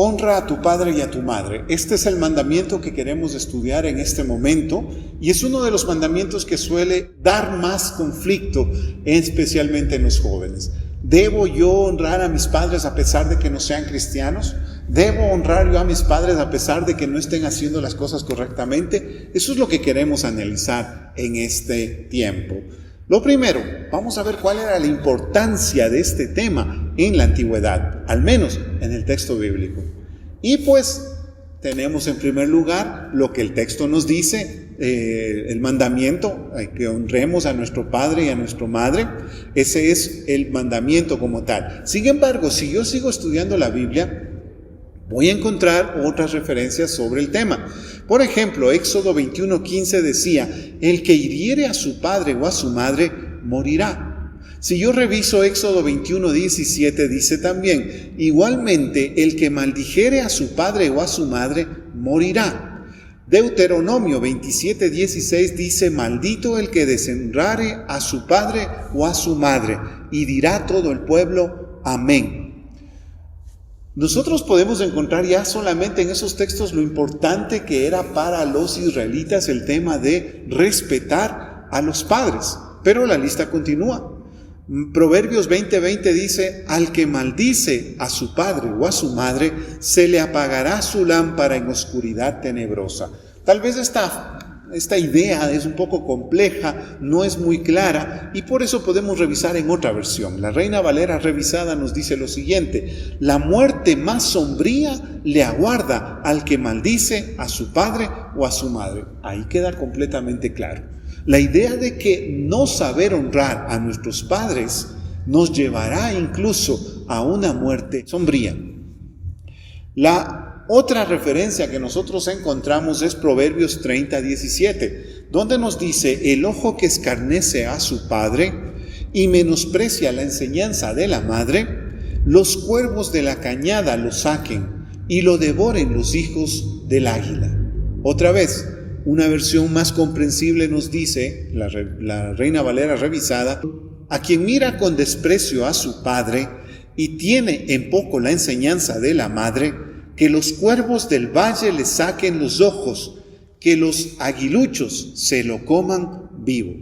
Honra a tu padre y a tu madre. Este es el mandamiento que queremos estudiar en este momento y es uno de los mandamientos que suele dar más conflicto, especialmente en los jóvenes. ¿Debo yo honrar a mis padres a pesar de que no sean cristianos? ¿Debo honrar yo a mis padres a pesar de que no estén haciendo las cosas correctamente? Eso es lo que queremos analizar en este tiempo. Lo primero, vamos a ver cuál era la importancia de este tema en la antigüedad, al menos en el texto bíblico. Y pues tenemos en primer lugar lo que el texto nos dice, el mandamiento, que honremos a nuestro padre y a nuestra madre. Ese es el mandamiento como tal. Sin embargo, si yo sigo estudiando la Biblia, voy a encontrar otras referencias sobre el tema. Por ejemplo, Éxodo 21:15 decía, el que hiriere a su padre o a su madre, morirá. Si yo reviso Éxodo 21:17, dice también, igualmente el que maldijere a su padre o a su madre, morirá. Deuteronomio 27:16 dice, maldito el que deshonrare a su padre o a su madre, y dirá todo el pueblo, amén. Nosotros podemos encontrar ya solamente en esos textos lo importante que era para los israelitas el tema de respetar a los padres. Pero la lista continúa. Proverbios 20:20 dice, al que maldice a su padre o a su madre, se le apagará su lámpara en oscuridad tenebrosa. Tal vez esta idea es un poco compleja, no es muy clara, y por eso podemos revisar en otra versión. La Reina Valera revisada nos dice lo siguiente, la muerte más sombría le aguarda al que maldice a su padre o a su madre. Ahí queda completamente claro. La idea de que no saber honrar a nuestros padres nos llevará incluso a una muerte sombría. La otra referencia que nosotros encontramos es Proverbios 30:17, donde nos dice, el ojo que escarnece a su padre y menosprecia la enseñanza de la madre, los cuervos de la cañada lo saquen y lo devoren los hijos del águila. Otra vez, una versión más comprensible nos dice, la Reina Valera revisada, a quien mira con desprecio a su padre y tiene en poco la enseñanza de la madre, que los cuervos del valle le saquen los ojos, que los aguiluchos se lo coman vivo.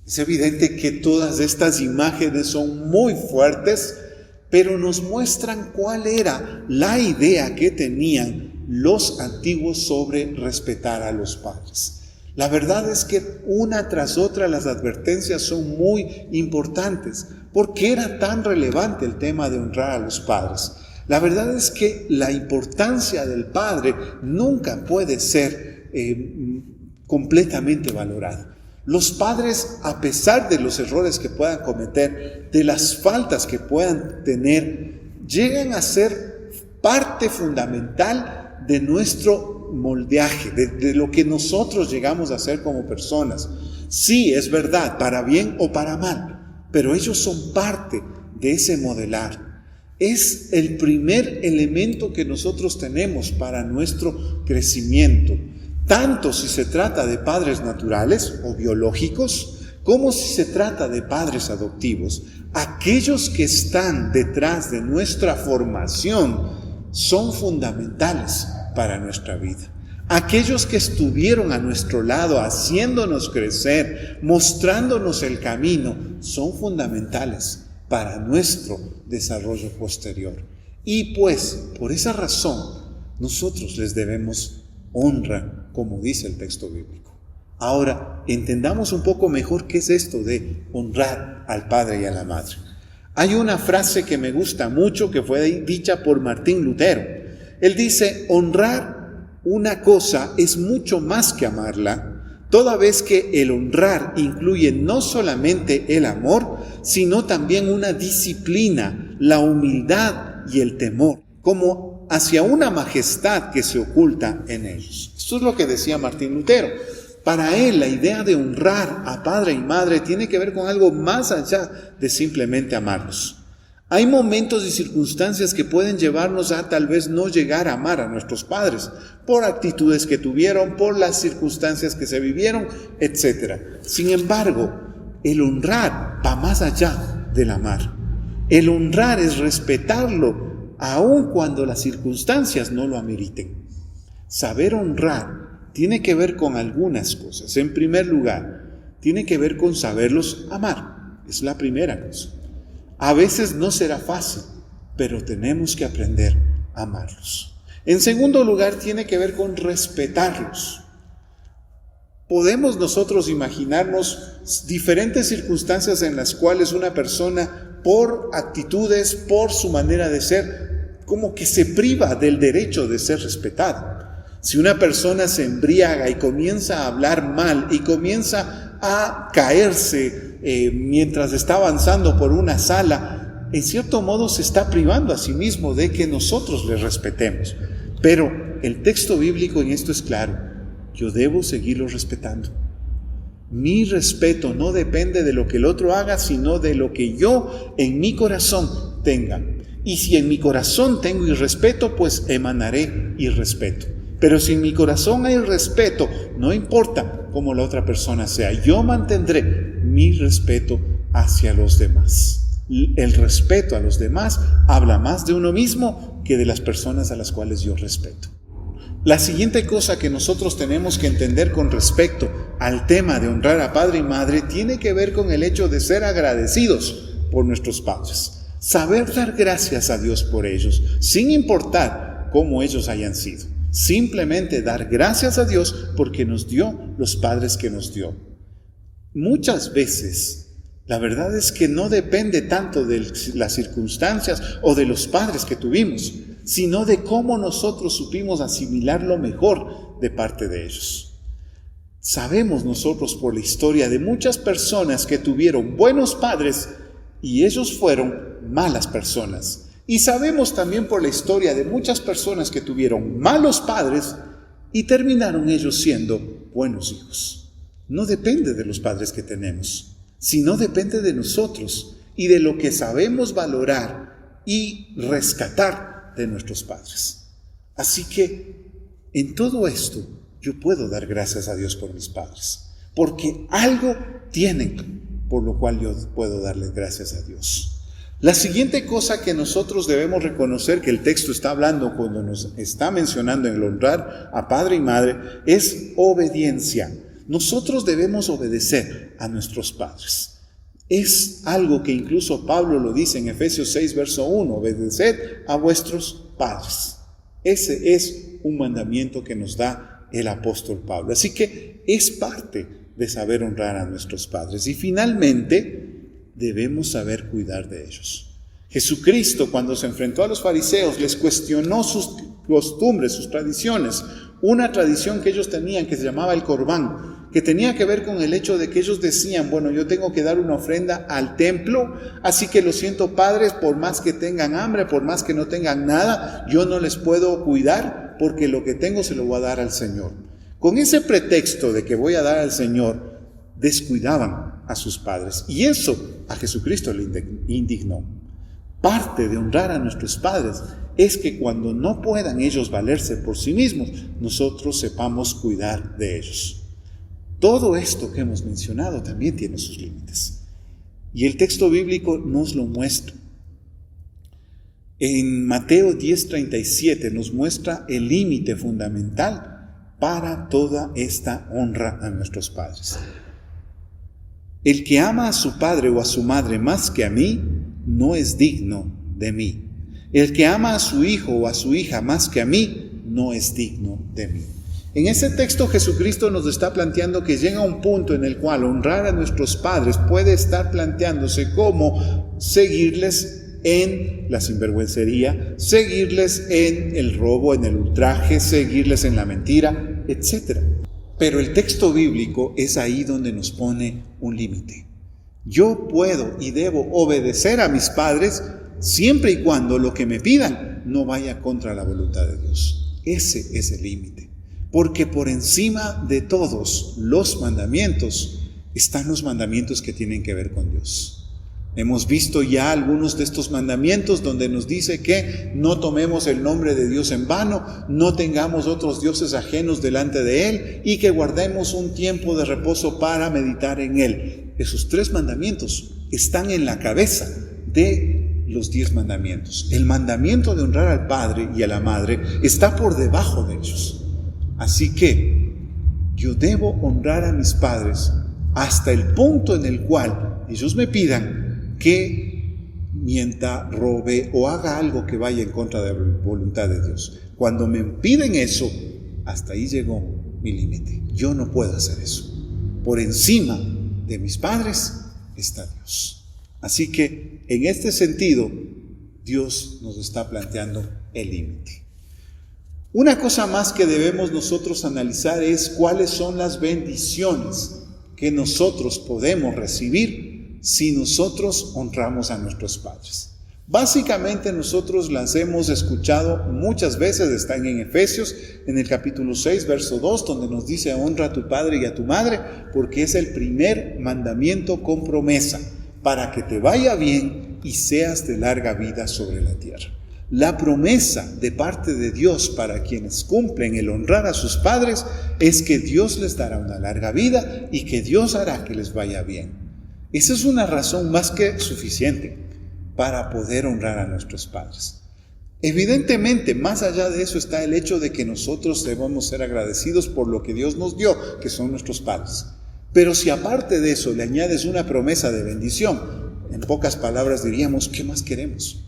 Es evidente que todas estas imágenes son muy fuertes, pero nos muestran cuál era la idea que tenían los antiguos sobre respetar a los padres. La verdad es que una tras otra las advertencias son muy importantes. ¿Por qué era tan relevante el tema de honrar a los padres? La verdad es que la importancia del padre nunca puede ser completamente valorada. Los padres, a pesar de los errores que puedan cometer, de las faltas que puedan tener, llegan a ser parte fundamental de nuestro moldeaje, de lo que nosotros llegamos a ser como personas. Sí, es verdad, para bien o para mal, pero ellos son parte de ese modelar. Es el primer elemento que nosotros tenemos para nuestro crecimiento, tanto si se trata de padres naturales o biológicos, como si se trata de padres adoptivos. Aquellos que están detrás de nuestra formación son fundamentales para nuestra vida. Aquellos que estuvieron a nuestro lado haciéndonos crecer, mostrándonos el camino, son fundamentales para nuestro desarrollo posterior. Y pues, por esa razón, nosotros les debemos honra, como dice el texto bíblico. Ahora, entendamos un poco mejor qué es esto de honrar al padre y a la madre. Hay una frase que me gusta mucho que fue dicha por Martín Lutero. Él dice, honrar una cosa es mucho más que amarla, toda vez que el honrar incluye no solamente el amor, sino también una disciplina, la humildad y el temor, como hacia una majestad que se oculta en ellos. Esto es lo que decía Martín Lutero. Para él, la idea de honrar a padre y madre tiene que ver con algo más allá de simplemente amarlos. Hay momentos y circunstancias que pueden llevarnos a tal vez no llegar a amar a nuestros padres, por actitudes que tuvieron, por las circunstancias que se vivieron, etc. Sin embargo, el honrar va más allá del amar. El honrar es respetarlo aun cuando las circunstancias no lo ameriten. Saber honrar tiene que ver con algunas cosas. En primer lugar, tiene que ver con saberlos amar. Es la primera cosa. A veces no será fácil, pero tenemos que aprender a amarlos. En segundo lugar, tiene que ver con respetarlos. Podemos nosotros imaginarnos diferentes circunstancias en las cuales una persona, por actitudes, por su manera de ser, como que se priva del derecho de ser respetada. Si una persona se embriaga y comienza a hablar mal y comienza a caerse mientras está avanzando por una sala, en cierto modo se está privando a sí mismo de que nosotros le respetemos. Pero el texto bíblico en esto es claro. Yo debo seguirlo respetando. Mi respeto no depende de lo que el otro haga, sino de lo que yo en mi corazón tenga. Y si en mi corazón tengo irrespeto, pues emanaré irrespeto. Pero si en mi corazón hay respeto, no importa cómo la otra persona sea, yo mantendré mi respeto hacia los demás. El respeto a los demás habla más de uno mismo que de las personas a las cuales yo respeto. La siguiente cosa que nosotros tenemos que entender con respecto al tema de honrar a padre y madre tiene que ver con el hecho de ser agradecidos por nuestros padres. Saber dar gracias a Dios por ellos, sin importar cómo ellos hayan sido. Simplemente dar gracias a Dios porque nos dio los padres que nos dio. Muchas veces, la verdad es que no depende tanto de las circunstancias o de los padres que tuvimos, sino de cómo nosotros supimos asimilar lo mejor de parte de ellos. Sabemos nosotros por la historia de muchas personas que tuvieron buenos padres y ellos fueron malas personas. Y sabemos también por la historia de muchas personas que tuvieron malos padres y terminaron ellos siendo buenos hijos. No depende de los padres que tenemos, sino depende de nosotros y de lo que sabemos valorar y rescatar de nuestros padres. Así que en todo esto yo puedo dar gracias a Dios por mis padres, porque algo tienen por lo cual yo puedo darles gracias a Dios. La siguiente cosa que nosotros debemos reconocer que el texto está hablando cuando nos está mencionando en el honrar a padre y madre es obediencia. Nosotros debemos obedecer a nuestros padres. Es algo que incluso Pablo lo dice en Efesios 6, verso 1, obedeced a vuestros padres. Ese es un mandamiento que nos da el apóstol Pablo. Así que es parte de saber honrar a nuestros padres. Y finalmente, debemos saber cuidar de ellos. Jesucristo, cuando se enfrentó a los fariseos, les cuestionó sus costumbres, sus tradiciones. Una tradición que ellos tenían que se llamaba el corbán, que tenía que ver con el hecho de que ellos decían, bueno, yo tengo que dar una ofrenda al templo, así que lo siento, padres, por más que tengan hambre, por más que no tengan nada, yo no les puedo cuidar porque lo que tengo se lo voy a dar al Señor. Con ese pretexto de que voy a dar al Señor, descuidaban a sus padres y eso a Jesucristo le indignó. Parte de honrar a nuestros padres es que cuando no puedan ellos valerse por sí mismos, nosotros sepamos cuidar de ellos. Todo esto que hemos mencionado también tiene sus límites. Y el texto bíblico nos lo muestra. En Mateo 10:37 nos muestra el límite fundamental para toda esta honra a nuestros padres. El que ama a su padre o a su madre más que a mí, no es digno de mí. El que ama a su hijo o a su hija más que a mí, no es digno de mí. En ese texto Jesucristo nos está planteando que llega un punto en el cual honrar a nuestros padres puede estar planteándose como seguirles en la sinvergüencería, seguirles en el robo, en el ultraje, seguirles en la mentira, etc. Pero el texto bíblico es ahí donde nos pone un límite. Yo puedo y debo obedecer a mis padres siempre y cuando lo que me pidan no vaya contra la voluntad de Dios. Ese es el límite. Porque por encima de todos los mandamientos están los mandamientos que tienen que ver con Dios. Hemos visto ya algunos de estos mandamientos donde nos dice que no tomemos el nombre de Dios en vano, no tengamos otros dioses ajenos delante de Él y que guardemos un tiempo de reposo para meditar en Él. Esos 3 mandamientos están en la cabeza de los 10 mandamientos. El mandamiento de honrar al padre y a la madre está por debajo de ellos. Así que yo debo honrar a mis padres hasta el punto en el cual ellos me pidan que mienta, robe o haga algo que vaya en contra de la voluntad de Dios. Cuando me piden eso, hasta ahí llegó mi límite. Yo no puedo hacer eso. Por encima de mis padres está Dios. Así que en este sentido, Dios nos está planteando el límite. Una cosa más que debemos nosotros analizar es cuáles son las bendiciones que nosotros podemos recibir si nosotros honramos a nuestros padres. Básicamente nosotros las hemos escuchado muchas veces, están en Efesios, en el capítulo 6, verso 2, donde nos dice: honra a tu padre y a tu madre, porque es el primer mandamiento con promesa, para que te vaya bien y seas de larga vida sobre la tierra. La promesa de parte de Dios para quienes cumplen el honrar a sus padres es que Dios les dará una larga vida y que Dios hará que les vaya bien. Esa es una razón más que suficiente para poder honrar a nuestros padres. Evidentemente, más allá de eso está el hecho de que nosotros debemos ser agradecidos por lo que Dios nos dio, que son nuestros padres. Pero si aparte de eso le añades una promesa de bendición, en pocas palabras diríamos: ¿qué más queremos?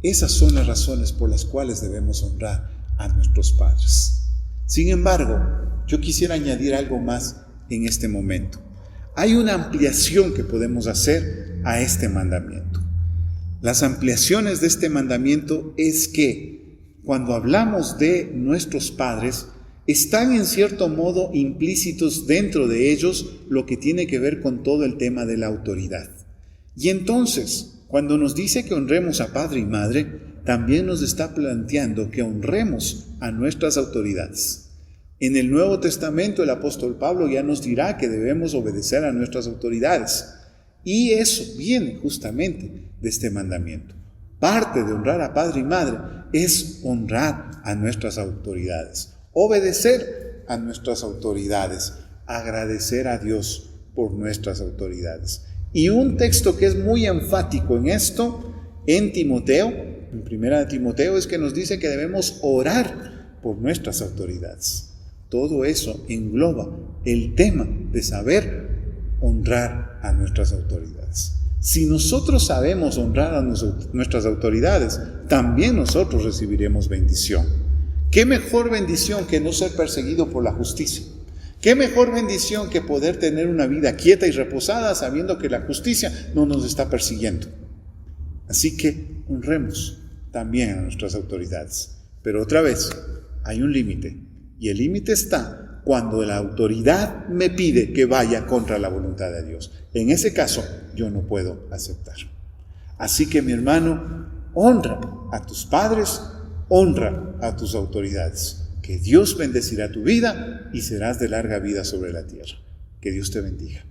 Esas son las razones por las cuales debemos honrar a nuestros padres. Sin embargo, yo quisiera añadir algo más en este momento. Hay una ampliación que podemos hacer a este mandamiento. Las ampliaciones de este mandamiento es que cuando hablamos de nuestros padres, están en cierto modo implícitos dentro de ellos lo que tiene que ver con todo el tema de la autoridad. Y entonces, cuando nos dice que honremos a padre y madre, también nos está planteando que honremos a nuestras autoridades. En el Nuevo Testamento el apóstol Pablo ya nos dirá que debemos obedecer a nuestras autoridades. Y eso viene justamente de este mandamiento. Parte de honrar a padre y madre es honrar a nuestras autoridades, obedecer a nuestras autoridades, agradecer a Dios por nuestras autoridades. Y un texto que es muy enfático en esto, en Timoteo, en 1 Timoteo, es que nos dice que debemos orar por nuestras autoridades. Todo eso engloba el tema de saber honrar a nuestras autoridades. Si nosotros sabemos honrar a nuestras autoridades, también nosotros recibiremos bendición. ¿Qué mejor bendición que no ser perseguido por la justicia? ¿Qué mejor bendición que poder tener una vida quieta y reposada sabiendo que la justicia no nos está persiguiendo? Así que honremos también a nuestras autoridades. Pero otra vez, hay un límite. Y el límite está cuando la autoridad me pide que vaya contra la voluntad de Dios. En ese caso, yo no puedo aceptar. Así que, mi hermano, honra a tus padres, honra a tus autoridades. Que Dios bendecirá tu vida y serás de larga vida sobre la tierra. Que Dios te bendiga.